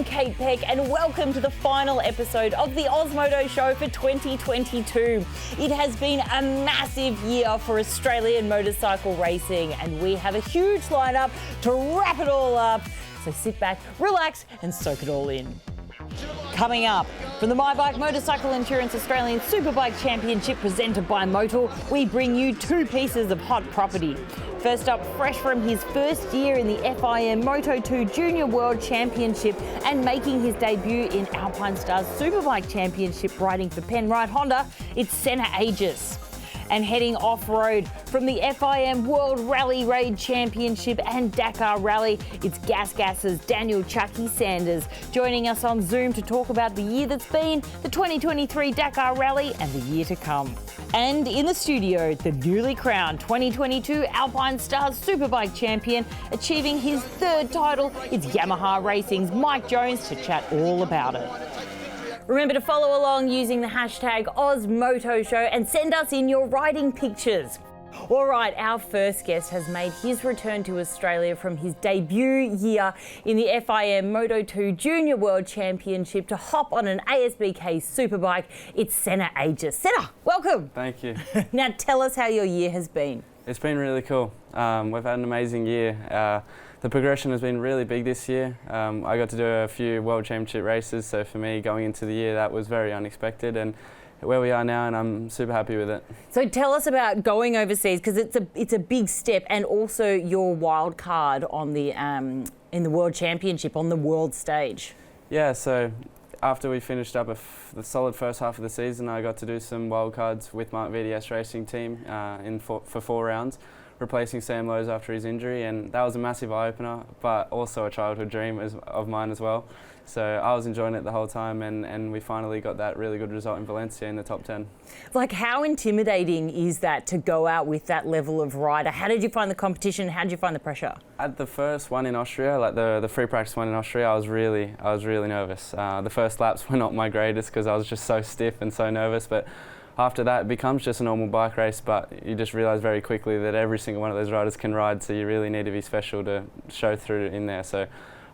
Kate Peck and welcome to the final episode of the AusMoto show for 2022. It has been a massive year for Australian motorcycle racing and we have a huge lineup to wrap it all up. So sit back, relax and soak it all in. Coming up, from the My Bike Motorcycle Insurance Australian Superbike Championship presented by Motor, we bring you two pieces of hot property. First up, fresh from his first year in the FIM Moto2 Junior World Championship and making his debut in Alpine Stars Superbike Championship riding for Penrite Honda, it's Senna Agius. And heading off-road from the FIM World Rally Raid Championship and Dakar Rally, it's Gas's Daniel Chucky Sanders joining us on Zoom to talk about the year that's been, the 2023 Dakar Rally and the year to come. And in the studio, the newly crowned 2022 Alpine Stars Superbike Champion, achieving his third title, it's Yamaha Racing's Mike Jones to chat all about it. Remember to follow along using the hashtag AusMotoShow and send us in your riding pictures. All right, our first guest has made his return to Australia from his debut year in the FIM Moto2 Junior World Championship to hop on an ASBK Superbike. It's Senna Agius. Senna, welcome. Thank you. Now tell us how your year has been. It's been really cool. We've had an amazing year. The progression has been really big this year. I got to do a few World Championship races, so for me going into the year that was very unexpected and where we are now, and I'm super happy with it. So tell us about going overseas, because it's a big step, and also your wild card on the in the World Championship on the world stage. Yeah, so after we finished up the solid first half of the season, I got to do some wild cards with my VDS racing team for 4 rounds, replacing Sam Lowe's after his injury, and that was a massive eye-opener, but also a childhood dream of mine as well. So I was enjoying it the whole time, and we finally got that really good result in Valencia in the top 10. Like, how intimidating is that to go out with that level of rider? How did you find the competition? How did you find the pressure? At the first one in Austria, like the free practice one in Austria, I was really nervous. The first laps were not my greatest because I was just so stiff and so nervous, but after that, it becomes just a normal bike race, but you just realise very quickly that every single one of those riders can ride, so you really need to be special to show through in there. So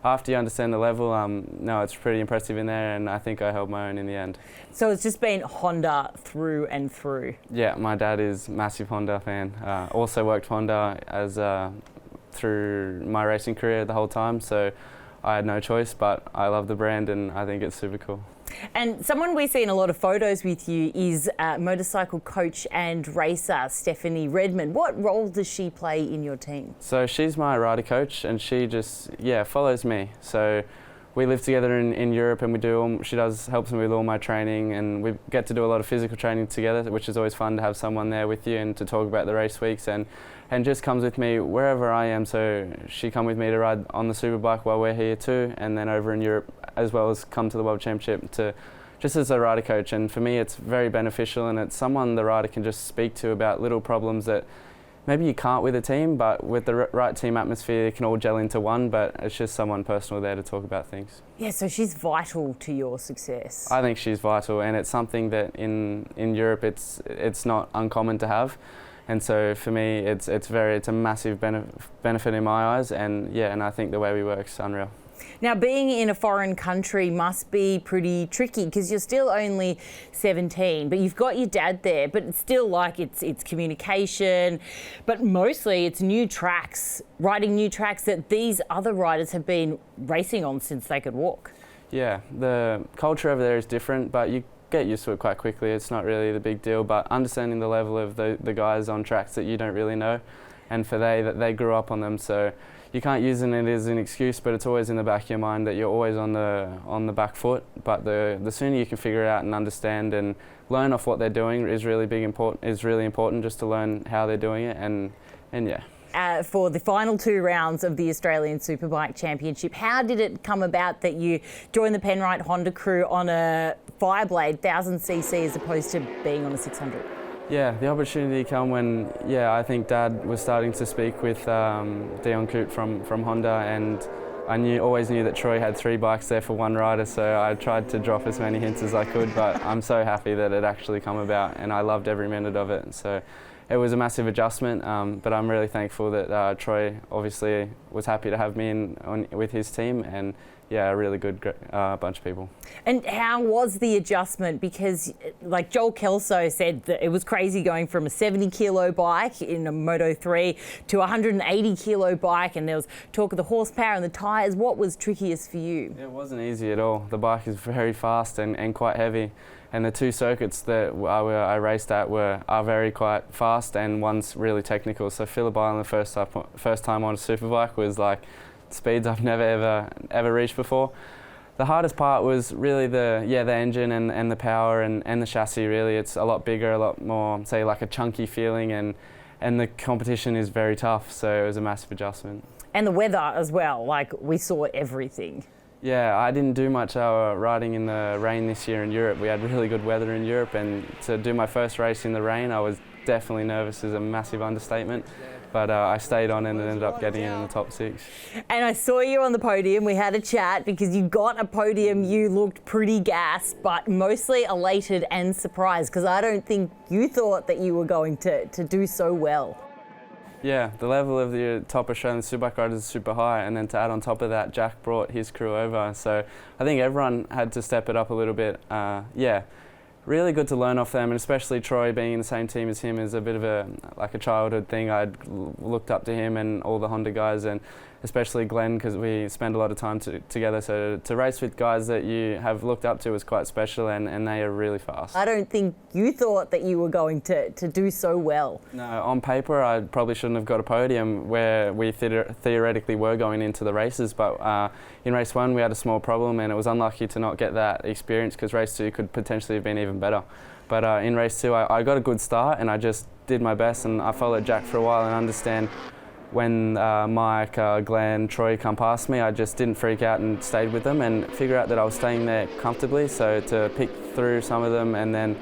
after you understand the level, no, it's pretty impressive in there, and I think I held my own in the end. So it's just been Honda through and through? Yeah, my dad is a massive Honda fan. Also worked Honda as through my racing career the whole time, so I had no choice, but I love the brand and I think it's super cool. And someone we see in a lot of photos with you is motorcycle coach and racer Stephanie Redmond. What role does she play in your team? So she's my rider coach and she just, follows me. So we live together in Europe and she helps me with all my training, and we get to do a lot of physical training together, which is always fun to have someone there with you and to talk about the race weeks, and just comes with me wherever I am. So she come with me to ride on the Superbike while we're here too, and then over in Europe as well as come to the World Championship just as a rider coach. And for me it's very beneficial, and it's someone the rider can just speak to about little problems that maybe you can't with a team, but with the right team atmosphere, you can all gel into one, but it's just someone personal there to talk about things. Yeah, so she's vital to your success. I think she's vital, and it's something that in Europe it's not uncommon to have. And so for me, it's a massive benefit in my eyes, and I think the way we work's unreal. Now, being in a foreign country must be pretty tricky because you're still only 17, but you've got your dad there, but it's still like it's communication, but mostly it's new tracks, riding new tracks that these other riders have been racing on since they could walk. Yeah, the culture over there is different, but you get used to it quite quickly. It's not really the big deal, but understanding the level of the guys on tracks that you don't really know, and that they grew up on them, so you can't use it as an excuse, but it's always in the back of your mind that you're always on the back foot. But the sooner you can figure it out and understand and learn off what they're doing is really important just to learn how they're doing it, and yeah. For the final 2 rounds of the Australian Superbike Championship, how did it come about that you joined the Penrite Honda crew on a Fireblade 1000cc as opposed to being on a 600? Yeah, the opportunity came when, I think Dad was starting to speak with Dion Coote from Honda, and I always knew that Troy had 3 bikes there for 1 rider, so I tried to drop as many hints as I could, but I'm so happy that it actually come about, and I loved every minute of it. So it was a massive adjustment, but I'm really thankful that Troy obviously was happy to have me with his team, and yeah, a really good bunch of people. And how was the adjustment? Because like Joel Kelso said that it was crazy going from a 70 kilo bike in a Moto 3 to a 180 kilo bike, and there was talk of the horsepower and the tyres. What was trickiest for you? It wasn't easy at all. The bike is very fast and quite heavy, and the two circuits that I raced at are very quite fast, and one's really technical. So Phillip Island, the first time on a superbike, was like speeds I've never ever reached before. The hardest part was really the engine and the power and the chassis. Really, it's a lot bigger, a lot more, say, like a chunky feeling, and the competition is very tough. So it was a massive adjustment. And the weather as well. Like, we saw everything. Yeah, I didn't do much riding in the rain this year in Europe. We had really good weather in Europe, and to do my first race in the rain, I was definitely nervous. Is a massive understatement. But I stayed on and ended up getting in the top 6. And I saw you on the podium. We had a chat because you got a podium. You looked pretty gassed, but mostly elated and surprised, because I don't think you thought that you were going to do so well. Yeah, the level of the top Australian superbike riders is super high, and then to add on top of that, Jack brought his crew over. So I think everyone had to step it up a little bit. Yeah. Really good to learn off them, and especially Troy being in the same team as him is a bit of a childhood thing. I'd looked up to him and all the Honda guys, and especially Glenn, because we spend a lot of time together. So to race with guys that you have looked up to was quite special, and they are really fast. I don't think you thought that you were going to do so well. No, on paper I probably shouldn't have got a podium where we theoretically were going into the races, but in race 1 we had a small problem, and it was unlucky to not get that experience, because race 2 could potentially have been even better. But in race 2 I got a good start, and I just did my best, and I followed Jack for a while and understand when Mike, Glenn, Troy come past me, I just didn't freak out and stayed with them and figure out that I was staying there comfortably. So to pick through some of them, and then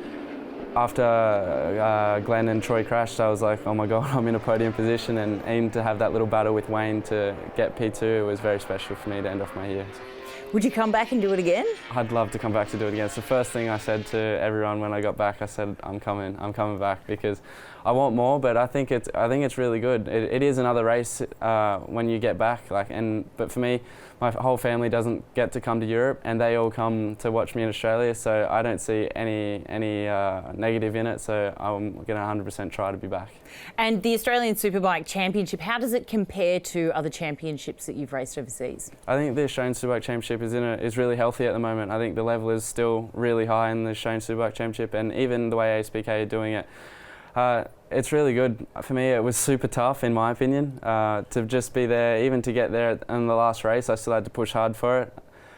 after Glenn and Troy crashed, I was like, oh my God, I'm in a podium position, and even to have that little battle with Wayne to get P2 was very special for me to end off my year. Would you come back and do it again? I'd love to come back to do it again. It's the first thing I said to everyone when I got back. I said, I'm coming back, because I want more, but I think it's really good. It is another race when you get back, but for me, my whole family doesn't get to come to Europe, and they all come to watch me in Australia, so I don't see any negative in it, so I'm going to 100% try to be back. And the Australian Superbike Championship, how does it compare to other championships that you've raced overseas? I think the Australian Superbike Championship is really healthy at the moment. I think the level is still really high in the Australian Superbike Championship, and even the way ASBK are doing it. It's really good. For me, it was super tough, in my opinion, to just be there. Even to get there in the last race, I still had to push hard for it.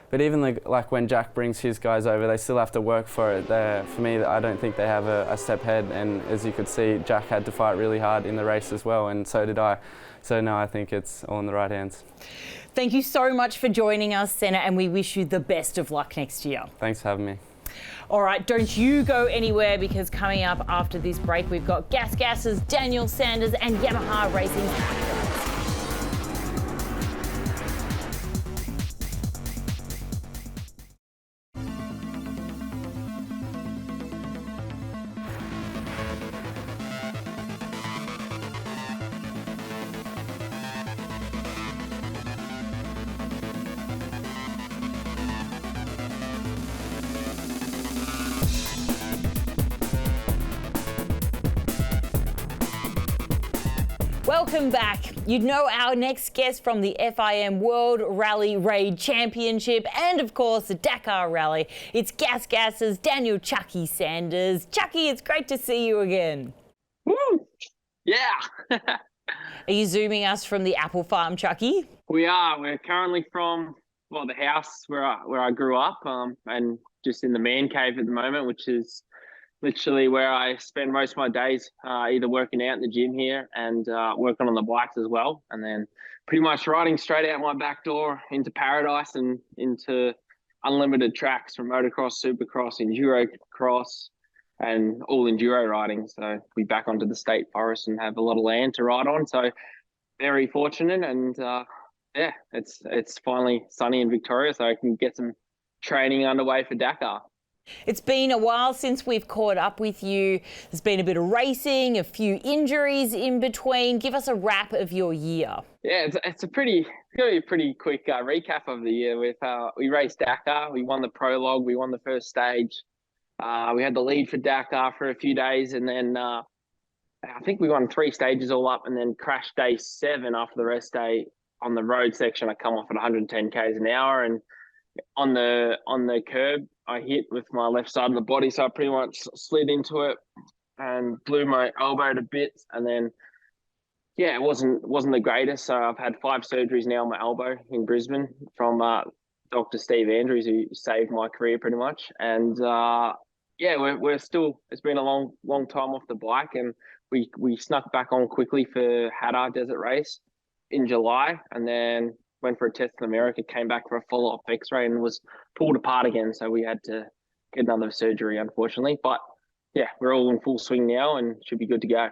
But even like when Jack brings his guys over, they still have to work for it. For me, I don't think they have a step ahead. And as you could see, Jack had to fight really hard in the race as well, and so did I. So no, I think it's all in the right hands. Thank you so much for joining us, Senna, and we wish you the best of luck next year. Thanks for having me. All right, don't you go anywhere, because coming up after this break, we've got Gasgas's Daniel Sanders and Yamaha Racing's Welcome back. You'd know our next guest from the FIM World Rally Raid Championship and, of course, the Dakar Rally. It's Gasgas's Daniel Chucky Sanders. Chucky, it's great to see you again. Woo! Yeah. Are you zooming us from the apple farm, Chucky? We are. We're currently from, well, the house where I grew up, and just in the man cave at the moment, which is literally where I spend most of my days, either working out in the gym here and working on the bikes as well. And then pretty much riding straight out my back door into paradise and into unlimited tracks from motocross, supercross, enduro cross, and all enduro riding. So we back onto the state forest and have a lot of land to ride on. So very fortunate, and yeah, it's finally sunny in Victoria, so I can get some training underway for Dakar. It's been a while since we've caught up with you. There's been a bit of racing, a few injuries in between. Give us a wrap of your year. Yeah, it's going to be a pretty quick recap of the year. We raced Dakar, we won the prologue, we won the first stage. We had the lead for Dakar for a few days, and then I think we won 3 stages all up, and then crashed day 7 after the rest day on the road section. I come off at 110 k's an hour, and on the curb, I hit with my left side of the body, so I pretty much slid into it and blew my elbow to bits. And then, yeah, it wasn't the greatest. So I've had 5 surgeries now on my elbow in Brisbane from Dr. Steve Andrews, who saved my career pretty much. And yeah, we're still. It's been a long time off the bike, and we snuck back on quickly for Hattah Desert Race in July, and then went for a test in America, came back for a follow-up X-ray and was pulled apart again. So we had to get another surgery, unfortunately. But yeah, we're all in full swing now and should be good to go.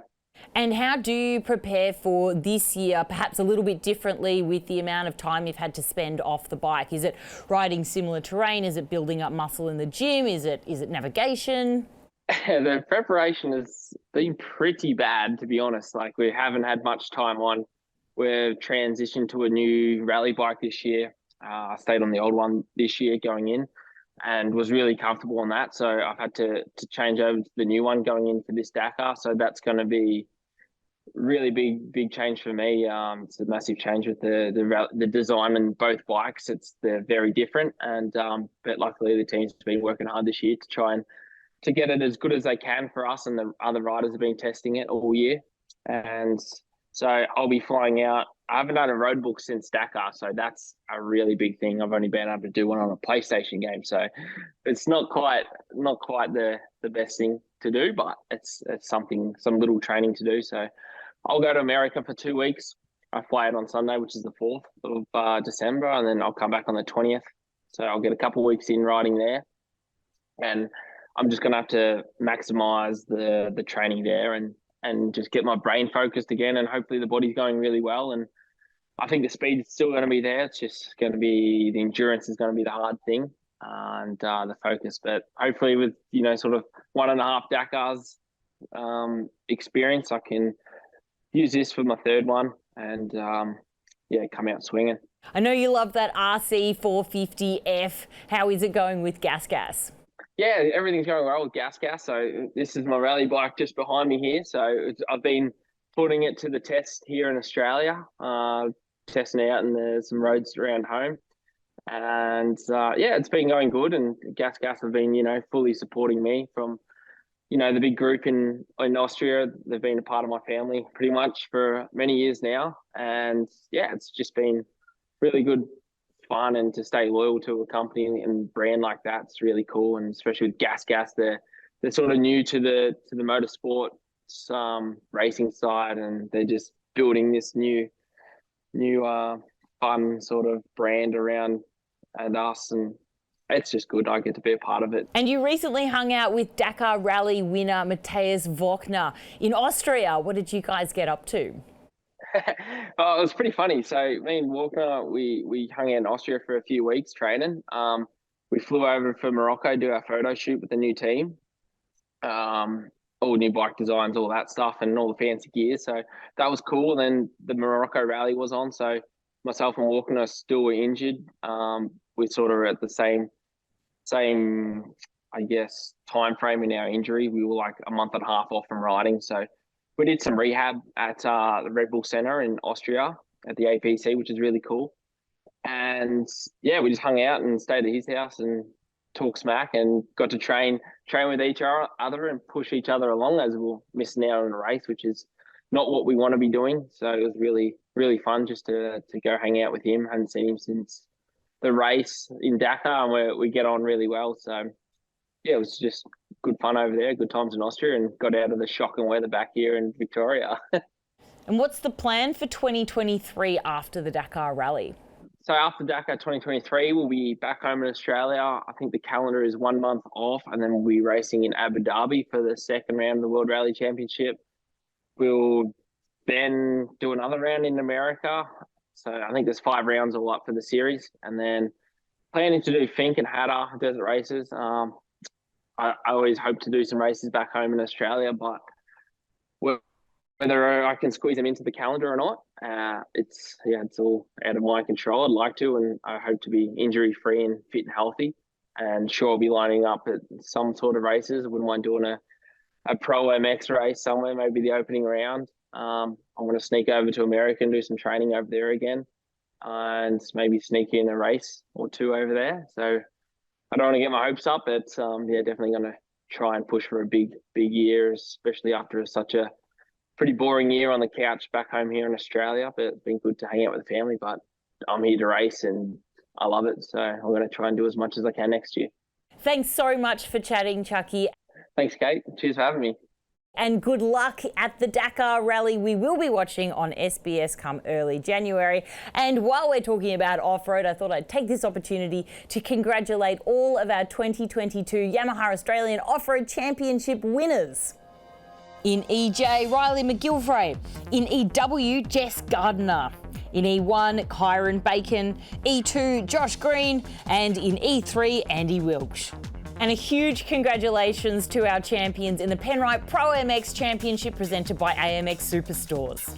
And how do you prepare for this year, perhaps a little bit differently with the amount of time you've had to spend off the bike? Is it riding similar terrain? Is it building up muscle in the gym? Is it navigation? The preparation has been pretty bad, to be honest. Like, we haven't had much time on. We've transitioned to a new rally bike this year. I stayed on the old one this year going in and was really comfortable on that. So I've had to change over to the new one going in for this Dakar. So that's going to be really big change for me. It's a massive change with the design on both bikes. They're very different, and but luckily the team's been working hard this year to try and to get it as good as they can for us, and the other riders have been testing it all year. And so I'll be flying out. I haven't done a road book since Dakar, so that's a really big thing. I've only been able to do one on a PlayStation game, so it's not quite the best thing to do, but it's some little training to do. So I'll go to America for 2 weeks. I fly out on Sunday, which is the 4th of December, and then I'll come back on the 20th. So I'll get a couple of weeks in riding there, and I'm just going to have to maximize the training there and just get my brain focused again, and hopefully the body's going really well. And I think the speed is still going to be there. It's just going to be the endurance is going to be the hard thing, and the focus. But hopefully with, sort of 1.5 Dakars experience, I can use this for my 3rd one and come out swinging. I know you love that RC 450F. How is it going with Gas? Yeah, everything's going well with Gas. So this is my rally bike just behind me here. So I've been putting it to the test here in Australia, testing out in some roads around home. And it's been going good. And Gas have been, fully supporting me from, the big group in Austria. They've been a part of my family pretty much for many years now. And yeah, it's just been really good fun, and to stay loyal to a company and brand like that's really cool. And especially with Gas, they're sort of new to the motorsports racing side, and they're just building this new fun sort of brand around and us, and it's just good. I get to be a part of it. And you recently hung out with Dakar Rally winner Matthias Wöchner in Austria. What did you guys get up to? Oh, it was pretty funny. So me and Wöchner, we hung out in Austria for a few weeks training. We flew over for Morocco, do our photo shoot with the new team. All new bike designs, all that stuff, and all the fancy gear. So that was cool. And then the Morocco rally was on. So myself and Wöchner still were injured. We sort of at the same, I guess, time frame in our injury. We were like a month and a half off from riding. So we did some rehab at the Red Bull Center in Austria at the APC, which is really cool. And yeah, we just hung out and stayed at his house and talked smack, and got to train with each other and push each other along as we were missing out on a race, which is not what we want to be doing. So it was really, really fun just to go hang out with him. I hadn't seen him since the race in Dakar, and we get on really well. So yeah, it was just good fun over there, good times in Austria, and got out of the shocking weather back here in Victoria. And what's the plan for 2023 after the Dakar Rally? So after Dakar 2023, we'll be back home in Australia. I think the calendar is 1 month off, and then we'll be racing in Abu Dhabi for the 2nd round of the World Rally Championship. We'll then do another round in America. So I think there's 5 rounds all up for the series, and then planning to do Finke and Hattah Desert Races. I always hope to do some races back home in Australia, but whether I can squeeze them into the calendar or not, it's all out of my control. I'd like to, and I hope to be injury free and fit and healthy. And sure, I'll be lining up at some sort of races. I wouldn't mind doing a Pro MX race somewhere, maybe the opening round. I want to sneak over to America and do some training over there again, and maybe sneak in a race or two over there. So I don't want to get my hopes up, but definitely going to try and push for a big year, especially after such a pretty boring year on the couch back home here in Australia. But it's been good to hang out with the family, but I'm here to race and I love it. So I'm going to try and do as much as I can next year. Thanks so much for chatting, Chucky. Thanks, Kate. Cheers for having me. And good luck at the Dakar Rally. We will be watching on SBS come early January. And while we're talking about off-road, I thought I'd take this opportunity to congratulate all of our 2022 Yamaha Australian Off-Road Championship winners. In EJ, Riley McGilvray. In EW, Jess Gardner. In E1, Kyron Bacon. E2, Josh Green. And in E3, Andy Wilkes. And a huge congratulations to our champions in the Penrite Pro MX Championship presented by AMX Superstores.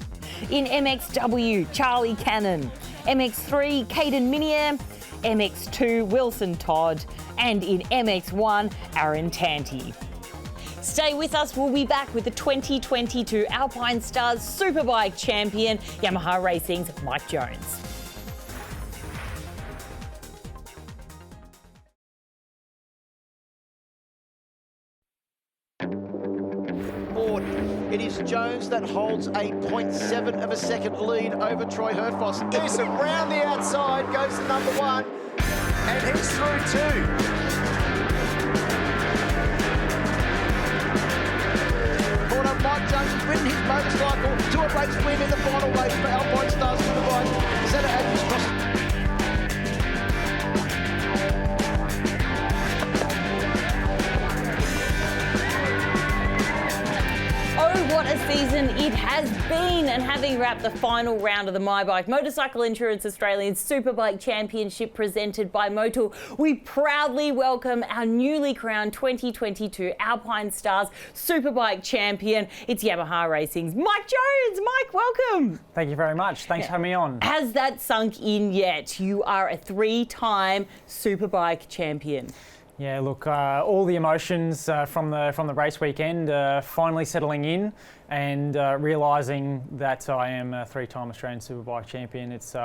In MXW, Charlie Cannon. MX3, Caden Minier. MX2, Wilson Todd. And in MX1, Aaron Tanti. Stay with us. We'll be back with the 2022 Alpine Stars Superbike champion, Yamaha Racing's Mike Jones. It is Jones that holds a 0.7 of a second lead over Troy Herfoss. Newsom round the outside goes to number one, and he's through two. Caught up Mike Jones has ridden his motorcycle to a race win in the final race for Alpine Stars Superbike. Senna Agius crossed. What a season it has been, and having wrapped the final round of the MyBike Motorcycle Insurance Australian Superbike Championship presented by Motul, we proudly welcome our newly crowned 2022 Alpine Stars Superbike champion. It's Yamaha Racing's Mike Jones. Mike, welcome. Thank you very much. Thanks for having me on. Has that sunk in yet? You are a three-time Superbike champion. Yeah, look, all the emotions from the race weekend finally settling in, and realising that I am a three-time Australian Superbike champion. It's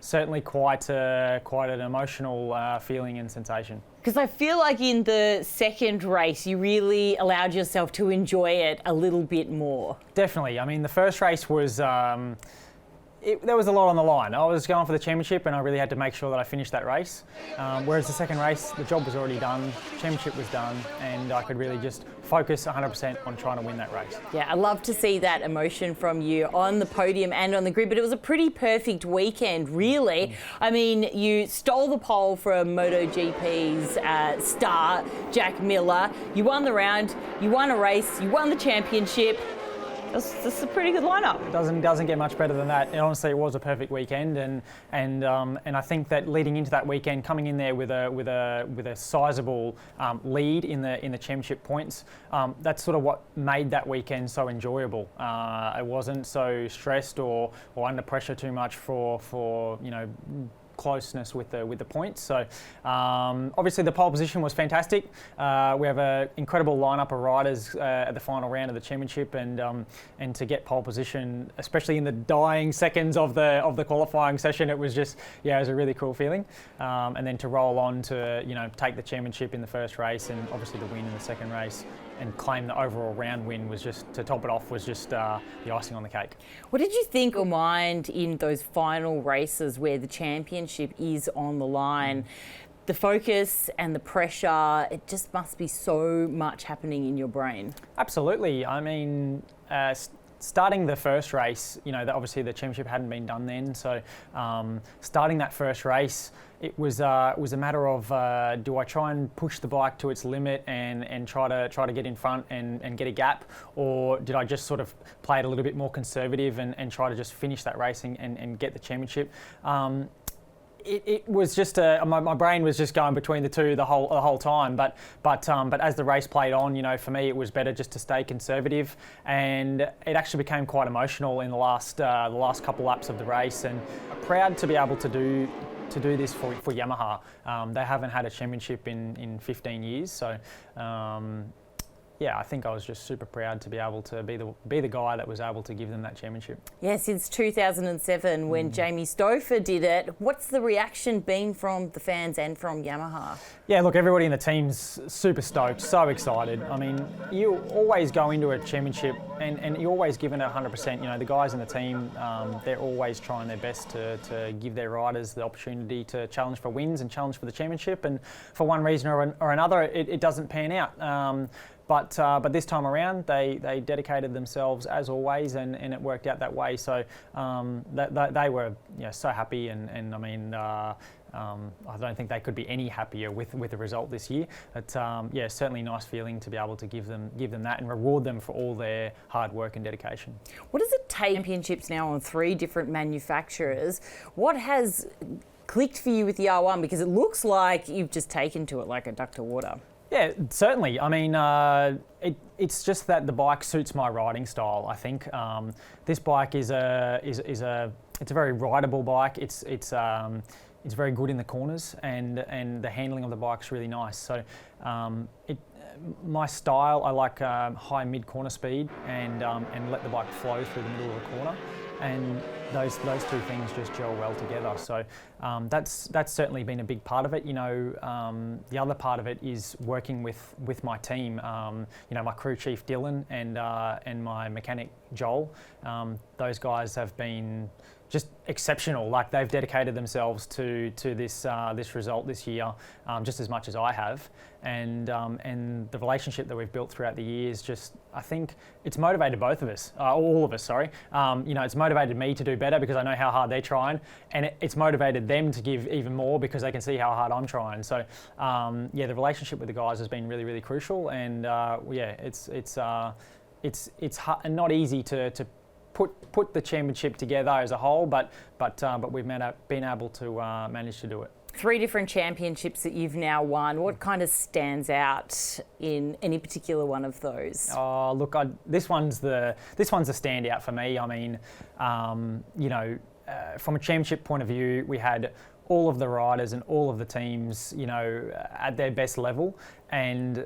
certainly quite an emotional feeling and sensation. Because I feel like in the second race, you really allowed yourself to enjoy it a little bit more. Definitely. I mean, the first race was... there was a lot on the line. I was going for the championship and I really had to make sure that I finished that race. Whereas the second race, the job was already done, championship was done, and I could really just focus 100% on trying to win that race. Yeah, I love to see that emotion from you on the podium and on the grid, but it was a pretty perfect weekend, really. I mean, you stole the pole from MotoGP's star, Jack Miller. You won the round, you won a race, you won the championship. This is a pretty good lineup. It doesn't get much better than that. And honestly, it was a perfect weekend, and I think that leading into that weekend, coming in there with a sizable lead in the championship points, that's sort of what made that weekend so enjoyable. It wasn't so stressed or under pressure too much for closeness with the points. So obviously the pole position was fantastic. We have an incredible lineup of riders at the final round of the championship, and to get pole position, especially in the dying seconds of the qualifying session, it was just it was a really cool feeling. And then to roll on to take the championship in the first race, and obviously the win in the second race, and claim the overall round win was just, to top it off, was just the icing on the cake. What did you think or mind in those final races where the championship is on the line? The focus and the pressure, it just must be so much happening in your brain. Absolutely. I mean, starting the first race, obviously the championship hadn't been done then. So starting that first race, it was a matter of do I try and push the bike to its limit and try to get in front and get a gap, or did I just sort of play it a little bit more conservative and try to just finish that race and get the championship? it was just my brain was just going between the two the whole time. But as the race played on, for me it was better just to stay conservative, and it actually became quite emotional in the last couple laps of the race, and proud to be able to do this for Yamaha. They haven't had a championship in 15 years, so. Yeah, I think I was just super proud to be able to be the guy that was able to give them that championship. Yeah, since 2007 when Jamie Stouffer did it, what's the reaction been from the fans and from Yamaha? Yeah, look, everybody in the team's super stoked, so excited. I mean, you always go into a championship and you're always given it 100%. The guys in the team, they're always trying their best to give their riders the opportunity to challenge for wins and challenge for the championship. And for one reason or another, it doesn't pan out. But this time around, they dedicated themselves as always, and it worked out that way. So they were so happy, and I mean I don't think they could be any happier with the result this year. But certainly a nice feeling to be able to give them that and reward them for all their hard work and dedication. What does it take? Championships now on 3 different manufacturers. What has clicked for you with the R1? Because it looks like you've just taken to it like a duck to water. Yeah, certainly. I mean, it's just that the bike suits my riding style. I think this bike is a very rideable bike. It's very good in the corners, and the handling of the bike's really nice. So my style, I like high mid corner speed and let the bike flow through the middle of the corner. And those two things just gel well together. So that's certainly been a big part of it. The other part of it is working with my team. My crew chief Dylan and my mechanic Joel. Those guys have been just exceptional. Like, they've dedicated themselves to this result this year just as much as I have, and the relationship that we've built throughout the years, just, I think it's motivated both of us, all of us. Sorry, it's motivated me to do better because I know how hard they're trying, and it's motivated them to give even more because they can see how hard I'm trying. So the relationship with the guys has been really, really crucial, and it's hard and not easy to put the championship together as a whole, but we've been able to manage to do it. 3 different championships that you've now won. What kind of stands out in any particular one of those? Oh, look, this one's the standout for me. I mean, from a championship point of view, we had all of the riders and all of the teams, at their best level, and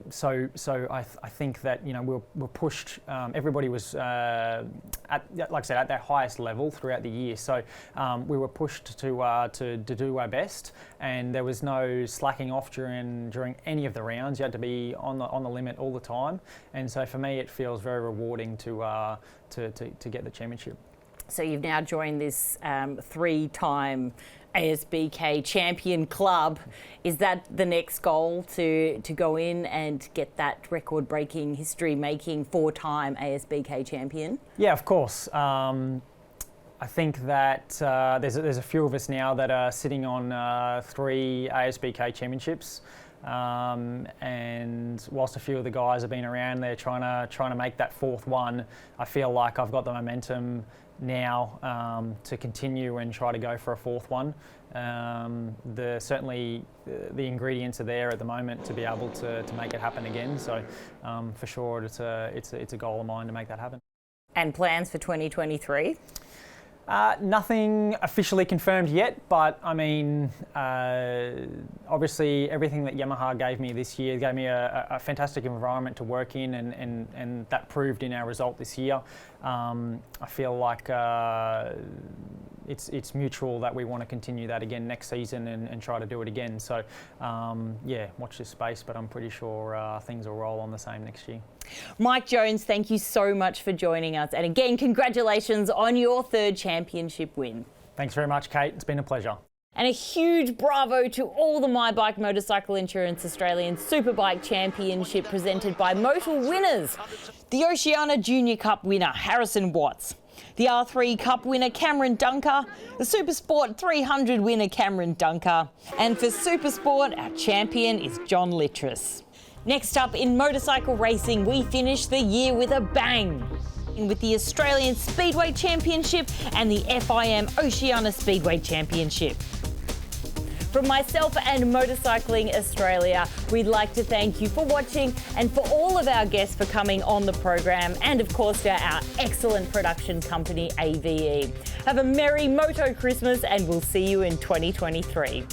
so I think that we're pushed. Everybody was at their highest level throughout the year. So we were pushed to do our best, and there was no slacking off during any of the rounds. You had to be on the limit all the time, and so for me, it feels very rewarding to get the championship. So you've now joined this 3-time ASBK champion club. Is that the next goal, to go in and get that record-breaking, history-making 4-time ASBK champion? Yeah, of course. I think that there's a few of us now that are sitting on 3 ASBK championships. And whilst a few of the guys have been around, they're trying to make that 4th one. I feel like I've got the momentum now to continue and try to go for a 4th one. Certainly the ingredients are there at the moment to be able to make it happen again. So for sure, it's a goal of mine to make that happen. And plans for 2023? Nothing officially confirmed yet, but I mean, obviously everything that Yamaha gave me this year gave me a fantastic environment to work in, and that proved in our result this year. I feel like it's mutual that we want to continue that again next season and try to do it again. So watch this space, but I'm pretty sure things will roll on the same next year. Mike Jones, thank you so much for joining us. And again, congratulations on your 3rd championship win. Thanks very much, Kate. It's been a pleasure. And a huge bravo to all the My Bike Motorcycle Insurance Australian Superbike Championship presented by Motor winners. The Oceania Junior Cup winner, Harrison Watts. The R3 Cup winner, Cameron Dunker. The Supersport 300 winner, Cameron Dunker. And for Supersport, our champion is John Littris. Next up in motorcycle racing, we finish the year with a bang. competing with the Australian Speedway Championship and the FIM Oceania Speedway Championship. From myself and Motorcycling Australia, we'd like to thank you for watching and for all of our guests for coming on the program, and of course to our excellent production company AVE. Have a merry Moto Christmas and we'll see you in 2023.